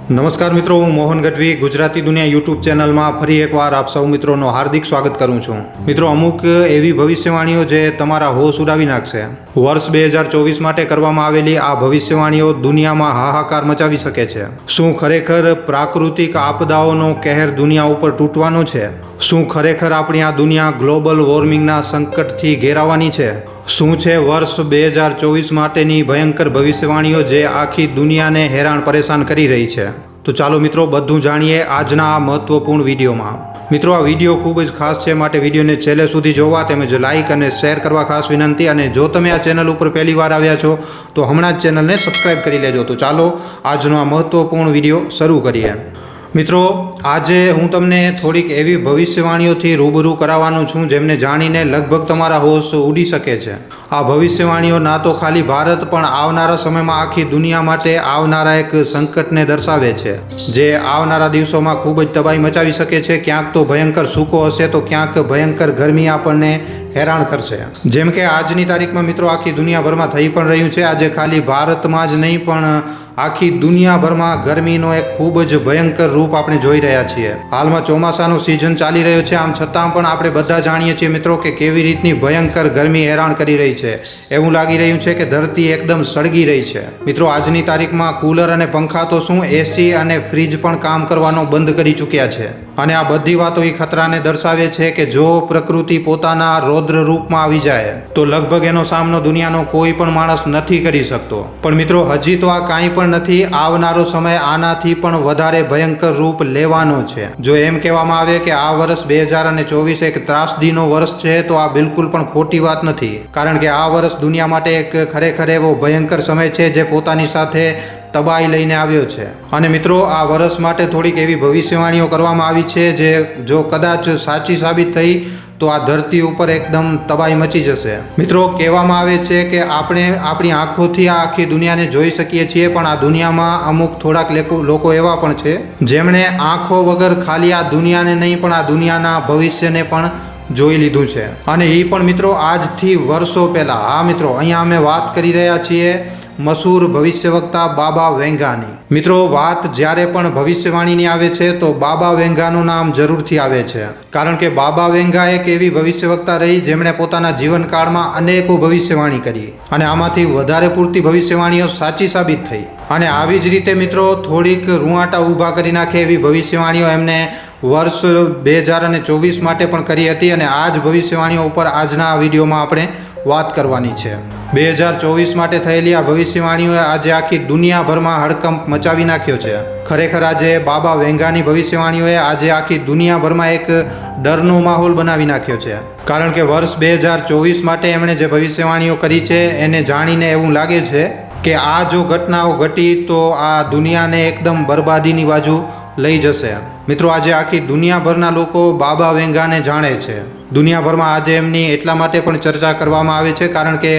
નમસ્કાર મિત્રો, હું મોહન ગઢવી ગુજરાતી દુનિયા યુટ્યુબ ચેનલમાં ફરી એકવાર આપ સૌ મિત્રોનો હાર્દિક સ્વાગત કરું છું. મિત્રો, અમુક એવી ભવિષ્યવાણીઓ જે તમારા હોશ ઉડાવી નાખશે. વર્ષ 2024 માટે કરવામાં આવેલી આ ભવિષ્યવાણીઓ દુનિયામાં હાહાકાર મચાવી શકે છે. શું ખરેખર પ્રાકૃતિક આપદાઓનો કહેર દુનિયા ઉપર તૂટવાનો છે? શું ખરેખર આપણી આ દુનિયા ગ્લોબલ વોર્મિંગના સંકટથી ઘેરાવાની છે? શું છે વર્ષ 2024 માટેની ભયંકર ભવિષ્યવાણીઓ જે આખી દુનિયાને હેરાન પરેશાન કરી રહી છે? તો ચાલો મિત્રો, બધું જાણીએ આજના આ મહત્વપૂર્ણ વિડીયોમાં. મિત્રો, આ વિડીયો ખૂબ જ ખાસ છે, માટે વિડીયોને છેલ્લે સુધી જોવા તેમજ લાઇક અને શેર કરવા ખાસ વિનંતી. અને જો તમે આ ચેનલ ઉપર પહેલી વાર આવ્યા છો તો હમણાં જ ચેનલને સબસ્ક્રાઈબ કરી લેજો. તો ચાલો આજનો આ મહત્વપૂર્ણ વિડીયો શરૂ કરીએ. મિત્રો, આજે હું તમને થોડીક એવી ભવિષ્યવાણીઓથી રૂબરૂ કરાવવાનો છું જેમને જાણીને લગભગ તમારા હોશ ઉડી શકે છે. આ ભવિષ્યવાણીઓ ના તો ખાલી ભારત પણ આવનારા સમયમાં આખી દુનિયા માટે આવનારા એક સંકટને દર્શાવે છે, જે આવનારા દિવસોમાં ખૂબ જ તબાહી મચાવી શકે છે. ક્યાંક તો ભયંકર સૂકો હશે તો ક્યાંક ભયંકર ગરમી આપણને હેરાન કરશે. જેમ કે આજની તારીખમાં મિત્રો આખી દુનિયાભરમાં થઈ પણ રહ્યું છે. આજે ખાલી ભારતમાં જ નહીં પણ આખી દુનિયાભરમાં ગરમીનો એક ખૂબ જ ભયંકર રૂપ આપણે જોઈ રહ્યા છીએ. હાલમાં ચોમાસાનો સિઝન ચાલી રહ્યો છે, આમ છતાં પણ આપણે બધા જાણીએ છીએ મિત્રો કે કેવી રીતની ભયંકર ગરમી હેરાન કરી રહી છે. એવું લાગી રહ્યું છે કે ધરતી એકદમ સળગી રહી છે. મિત્રો, આજની તારીખમાં કુલર અને પંખા તો શું, એસી અને ફ્રીજ પણ કામ કરવાનો બંધ કરી ચૂક્યા છે. અને આ બધી વાતો એ ખતરાને દર્શાવે છે કે જો પ્રકૃતિ પોતાના રૌદ્ર રૂપમાં આવી જાય તો લગભગ એનો સામનો દુનિયાનો કોઈ પણ માણસ નથી કરી શકતો. પણ મિત્રો, હજી તો આ કાંઈ પણ નથી. આવનારો સમય આનાથી પણ વધારે ભયંકર રૂપ લેવાનો છે. જો એમ કહેવામાં આવે કે આ વર્ષ 2024 એક ત્રાસદીનો વર્ષ છે તો આ બિલકુલ પણ ખોટી વાત નથી. કારણ કે આ વર્ષ દુનિયા માટે એક ખરેખર એવો ભયંકર સમય છે જે પોતાની સાથે તબાહી લઈને આવ્યો છે. અને મિત્રો, આ વર્ષ માટે થોડીક એવી ભવિષ્યવાણીઓ કરવામાં આવી છે જે જો કદાચ સાચી સાબિત થઈ તો આ ધરતી ઉપર એકદમ તબાહી મચી જશે. મિત્રો, કહેવામાં આવે છે કે આપણે આપણી આંખોથી આ આખી દુનિયાને જોઈ શકીએ છીએ, પણ આ દુનિયામાં અમુક થોડાક લોકો એવા પણ છે જેમણે આંખો વગર ખાલી આ દુનિયાને નહીં પણ આ દુનિયાના ભવિષ્યને પણ જોઈ લીધું છે. અને એ પણ મિત્રો આજથી વર્ષો પહેલાં. હા મિત્રો, અહીંયા અમે વાત કરી રહ્યા છીએ મશહૂર ભવિષ્યવક્તા બાબા વેંગાની. મિત્રો, વાત જ્યારે પણ ભવિષ્યવાણીની આવે છે તો બાબા વેંગાનું નામ જરૂરથી આવે છે. કારણ કે બાબા વેંગા એક એવી ભવિષ્યવક્તા રહી જેમણે પોતાના જીવનકાળમાં અનેકો ભવિષ્યવાણી કરી અને આમાંથી વધારે પૂરતી ભવિષ્યવાણીઓ સાચી સાબિત થઈ. અને આવી જ રીતે મિત્રો, થોડીક રૂંવાટા ઊભા કરી નાખે એવી ભવિષ્યવાણીઓ એમને વર્ષ 2024 માટે પણ કરી હતી. અને આ જ ભવિષ્યવાણીઓ ઉપર આજના આ વિડીયોમાં આપણે વાત કરવાની છે. 2024 માટે થયેલી આ ભવિષ્યવાણીઓએ આજે આખી દુનિયાભરમાં હડકંપ મચાવી નાખ્યો છે. ખરેખર આજે બાબા વેંગાની ભવિષ્યવાણીઓએ આજે આખી દુનિયાભરમાં એક ડરનો માહોલ બનાવી નાખ્યો છે. કારણ કે વર્ષ 2024 માટે એમણે જે ભવિષ્યવાણીઓ કરી છે એને જાણીને એવું લાગે છે કે આ જો ઘટનાઓ ઘટી તો આ દુનિયાને એકદમ બરબાદીની બાજુ લઈ જશે. મિત્રો, આજે આખી દુનિયાભરના લોકો બાબા વેંગાને જાણે છે. દુનિયાભરમાં આજે એમની એટલા માટે પણ ચર્ચા કરવામાં આવે છે કારણ કે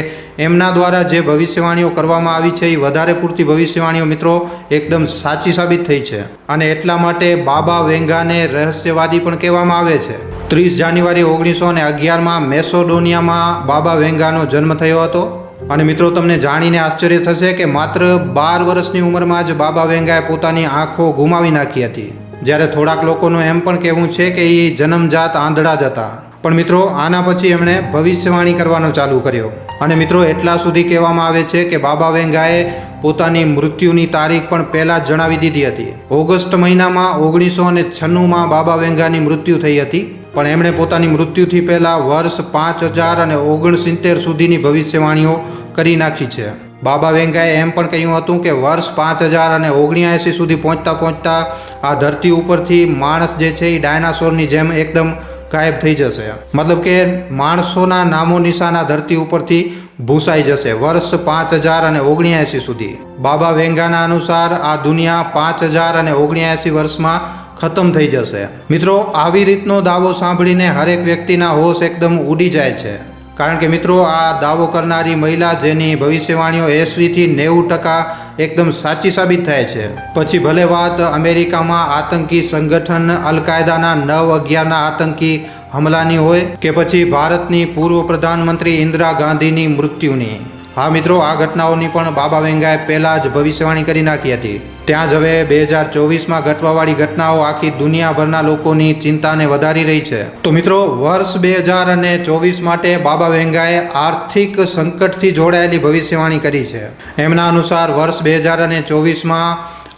એમના દ્વારા જે ભવિષ્યવાણીઓ કરવામાં આવી છે એ વધારે પૂરતી ભવિષ્યવાણીઓ મિત્રો એકદમ સાચી સાબિત થઈ છે. અને એટલા માટે બાબા વેંગાને રહસ્યવાદી પણ કહેવામાં આવે છે. 30 જાન્યુઆરી 1911માં મેસેડોનિયામાં બાબા વેંગાનો જન્મ થયો હતો. અને મિત્રો, તમને જાણીને આશ્ચર્ય થશે કે માત્ર 12 વર્ષની ઉંમરમાં જ બાબા વેંગાએ પોતાની આંખો ગુમાવી નાખી હતી. જ્યારે થોડાક લોકોનું એમ પણ કહેવું છે કે એ જન્મજાત આંધળા જ હતા. પણ મિત્રો, આના પછી એમણે ભવિષ્યવાણી કરવાનો ચાલુ કર્યો. અને મિત્રો, એટલા સુધી કહેવામાં આવે છે કે બાબા વેંગાએ પોતાની મૃત્યુની તારીખ પણ પહેલાં જ જણાવી દીધી હતી. ઓગસ્ટ મહિનામાં 1996માં બાબા વેંગાની મૃત્યુ થઈ હતી. પણ એમણે પોતાની મૃત્યુથી પહેલાં વર્ષ 5069 સુધીની ભવિષ્યવાણીઓ કરી નાખી છે. બાબા વેંગાએ એમ પણ કહ્યું હતું કે વર્ષ 5079 સુધી પહોંચતા આ ધરતી ઉપરથી માણસ જે છે એ ડાયનાસોરની જેમ એકદમ ગાયબ થઈ જશે. મતલબ કે માણસોના નામો નિશાના ધરતી ઉપરથી ભૂસાઈ જશે વર્ષ 5079 સુધી. બાબા વેંગાના અનુસાર આ દુનિયા 5079 વર્ષમાં ખતમ થઈ જશે. મિત્રો, આવી રીતનો દાવો સાંભળીને હરેક વ્યક્તિના હોશ એકદમ ઉડી જાય છે. કારણ કે મિત્રો, આ દાવો કરનારી મહિલા જેની ભવિષ્યવાણીઓ 80થી 90% એકદમ સાચી સાબિત થાય છે. પછી ભલે વાત અમેરિકામાં આતંકી સંગઠન અલ-કાયદાના 9/11ના આતંકી હમલાની હોય કે પછી ભારતની પૂર્વ પ્રધાનમંત્રી ઇન્દિરા ગાંધીની મૃત્યુની. હા મિત્રો, આ ઘટનાઓની પણ બાબા વેંગાએ પહેલાં જ ભવિષ્યવાણી કરી નાખી હતી. ત્યાં જ હવે 2024માં ઘટવાવાળી ઘટનાઓ આખી દુનિયાભરના લોકોની ચિંતાને વધારી રહી છે. તો મિત્રો, વર્ષ 2024 માટે બાબા વેંગાએ આર્થિક સંકટથી જોડાયેલી ભવિષ્યવાણી કરી છે. એમના અનુસાર વર્ષ 2024માં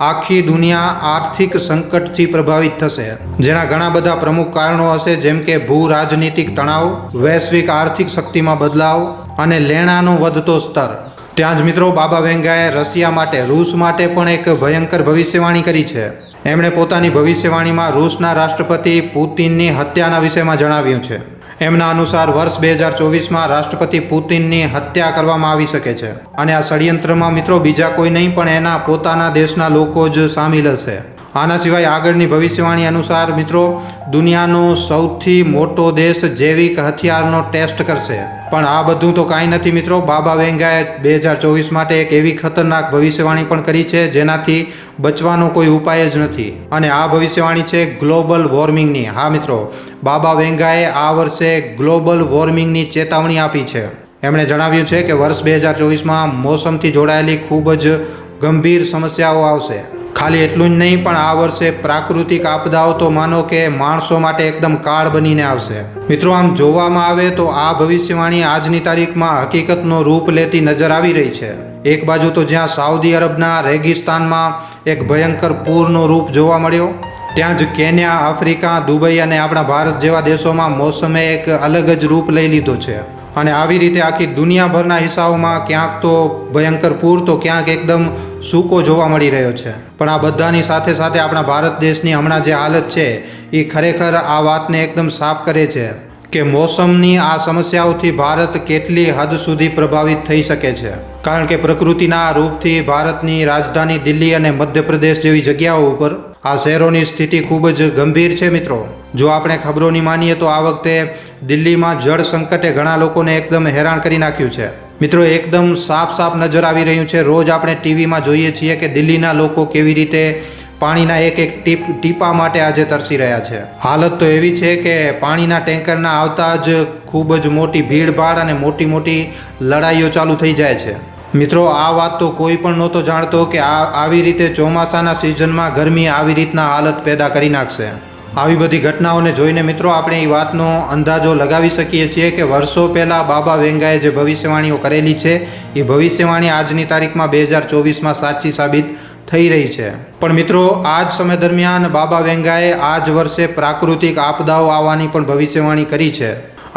આખી દુનિયા આર્થિક સંકટથી પ્રભાવિત થશે, જેના ઘણા બધા પ્રમુખ કારણો હશે, જેમ કે ભૂ રાજનીતિક તણાવ, વૈશ્વિક આર્થિક શક્તિમાં બદલાવ અને લેણાનો વધતો સ્તર. ત્યાં જ મિત્રો, બાબા વેંગાએ રશિયા માટે, રૂસ માટે પણ એક ભયંકર ભવિષ્યવાણી કરી છે. એમણે પોતાની ભવિષ્યવાણીમાં રૂસના રાષ્ટ્રપતિ પુતિનની હત્યાના વિષયમાં જણાવ્યું છે. એમના અનુસાર વર્ષ 2024માં રાષ્ટ્રપતિ પુતિનની હત્યા કરવામાં આવી શકે છે અને આ ષડયંત્રમાં મિત્રો બીજા કોઈ નહીં પણ એના પોતાના દેશના લોકો જ સામેલ હશે. આના સિવાય આગળની ભવિષ્યવાણી અનુસાર મિત્રો, દુનિયાનો સૌથી મોટો દેશ જૈવિક હથિયારનો ટેસ્ટ કરશે. પણ આ બધું તો કાંઈ નથી મિત્રો. બાબા વેંગાએ 2024 માટે એક એવી ખતરનાક ભવિષ્યવાણી પણ કરી છે જેનાથી બચવાનો કોઈ ઉપાય જ નથી, અને આ ભવિષ્યવાણી છે ગ્લોબલ વોર્મિંગની. હા મિત્રો, બાબા વેંગાએ આ વર્ષે ગ્લોબલ વોર્મિંગની ચેતવણી આપી છે. એમણે જણાવ્યું છે કે વર્ષ 2024માં મોસમથી જોડાયેલી ખૂબ જ ગંભીર સમસ્યાઓ આવશે. ખાલી એટલું જ નહીં, પણ આ વર્ષે પ્રાકૃતિક આપદાઓ તો માનો કે માણસો માટે એકદમ કાળ બનીને આવશે. મિત્રો, આમ જોવામાં આવે તો આ ભવિષ્યવાણી આજની તારીખમાં હકીકતનો રૂપ લેતી નજર આવી રહી છે. એક બાજુ તો જ્યાં સાઉદી અરબના રેગિસ્તાનમાં એક ભયંકર પૂરનો રૂપ જોવા મળ્યો, ત્યાં જ કેન્યા, આફ્રિકા, દુબઈ અને આપણા ભારત જેવા દેશોમાં મોસમે એક અલગ જ રૂપ લઈ લીધો છે. અને આવી રીતે આખી દુનિયાભરના હિસ્સાઓમાં ક્યાંક તો ભયંકર પૂર તો ક્યાંક એકદમ સૂકો જોવા મળી રહ્યો છે. પણ આ બધાની સાથે સાથે આપણા ભારત દેશની હમણાં જે હાલત છે એ ખરેખર આ વાતને એકદમ સાફ કરે છે કે મોસમની આ સમસ્યાઓથી ભારત કેટલી હદ સુધી પ્રભાવિત થઈ શકે છે. કારણ કે પ્રકૃતિના રૂપથી ભારતની રાજધાની દિલ્હી અને મધ્યપ્રદેશ જેવી જગ્યાઓ ઉપર આ શહેરોની સ્થિતિ ખૂબ જ ગંભીર છે મિત્રો. જો આપણે ખબરોની માનીએ તો આ વખતે દિલ્હીમાં જળ સંકટે ઘણા લોકોને એકદમ હેરાન કરી નાખ્યું છે. મિત્રો, એકદમ સાફ નજર આવી રહ્યું છે. રોજ આપણે ટીવીમાં જોઈએ છીએ કે દિલ્હીના લોકો કેવી રીતે પાણીના એક ટીપા માટે આજે તરસી રહ્યા છે. હાલત તો એવી છે કે પાણીના ટેન્કરના આવતા જ ખૂબ જ મોટી ભીડભાડ અને મોટી લડાઈઓ ચાલુ થઈ જાય છે. મિત્રો, આ વાત તો કોઈ પણ નહોતો જાણતો કે આવી રીતે ચોમાસાના સિઝનમાં ગરમી આવી રીતના હાલત પેદા કરી નાખશે. આવી બધી ઘટનાઓને જોઈને મિત્રો આપણે એ વાતનો અંદાજો લગાવી શકીએ છીએ કે વર્ષો પહેલાં બાબા વેંગાએ જે ભવિષ્યવાણીઓ કરેલી છે એ ભવિષ્યવાણી આજની તારીખમાં 2024માં સાચી સાબિત થઈ રહી છે. પણ મિત્રો, આ જ સમય દરમિયાન બાબા વેંગાએ આ જ વર્ષે પ્રાકૃતિક આપદાઓ આવવાની પણ ભવિષ્યવાણી કરી છે.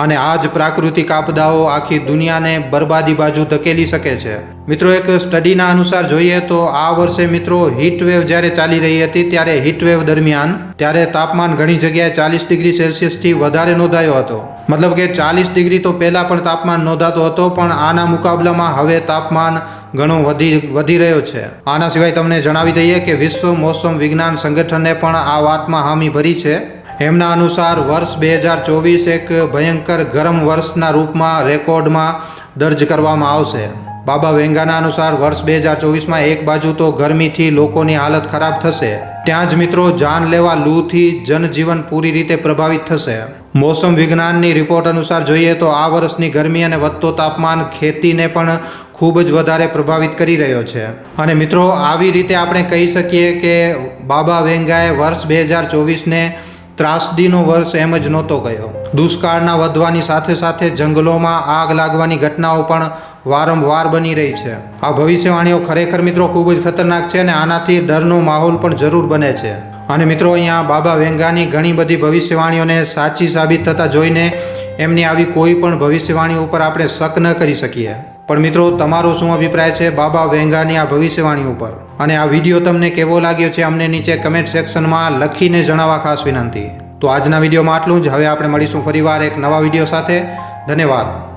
અને આ જ પ્રાકૃતિક આપદાઓ આખી દુનિયાને બરબાદી બાજુ ધકેલી શકે છે. મિત્રો, એક સ્ટડીના અનુસાર જોઈએ તો આ વર્ષે મિત્રો હીટવેવ જ્યારે ચાલી રહી હતી ત્યારે હીટવેવ દરમિયાન ત્યારે તાપમાન ઘણી જગ્યાએ 40 ડિગ્રી સેલ્સિયસથી વધારે નોંધાયો હતો. મતલબ કે 40 ડિગ્રી તો પહેલાં પણ તાપમાન નોંધાતો હતો, પણ આના મુકાબલામાં હવે તાપમાન ઘણો વધી રહ્યો છે. આના સિવાય તમને જણાવી દઈએ કે વિશ્વ મોસમ વિજ્ઞાન સંગઠને પણ આ વાતમાં હામી ભરી છે. એમના અનુસાર વર્ષ 2024 એક ભયંકર ગરમ વર્ષના રૂપમાં રેકોર્ડમાં દર્જ કરવામાં આવશે. બાબા વેંગાના અનુસાર વર્ષ 2024માં એક બાજુ તો ગરમીથી લોકોની હાલત ખરાબ થશે, ત્યાં જ મિત્રો જાનલેવા લૂથી જનજીવન પૂરી રીતે પ્રભાવિત થશે. મોસમ વિજ્ઞાનની રિપોર્ટ અનુસાર જોઈએ તો આ વર્ષની ગરમી અને વધતો તાપમાન ખેતીને પણ ખૂબ જ વધારે પ્રભાવિત કરી રહ્યો છે. અને મિત્રો, આવી રીતે આપણે કહી શકીએ કે બાબા વેંગાએ વર્ષ 2024ને ત્રાસદીનો વર્ષ એમ જ નહોતો ગયો. દુષ્કાળના વધવાની સાથે સાથે જંગલોમાં આગ લાગવાની ઘટનાઓ પણ વારંવાર બની રહી છે. આ ભવિષ્યવાણીઓ ખરેખર મિત્રો ખૂબ જ ખતરનાક છે અને આનાથી ડરનો માહોલ પણ જરૂર બને છે. અને મિત્રો, અહીંયા બાબા વેંગાની ઘણી બધી ભવિષ્યવાણીઓને સાચી સાબિત થતા જોઈને એમની આવી કોઈ પણ ભવિષ્યવાણી ઉપર આપણે શક ન કરી શકીએ. પણ મિત્રો, તમારો શું અભિપ્રાય છે બાબા વેંગાની આ ભવિષ્યવાણી ઉપર? અને આ વિડીયો તમને કેવો લાગ્યો છે અમને નીચે કમેન્ટ સેક્શનમાં લખીને જણાવવા ખાસ વિનંતી. તો આજના વિડીયોમાં આટલું જ. હવે આપણે મળીશું ફરીવાર એક નવા વિડીયો સાથે. ધન્યવાદ.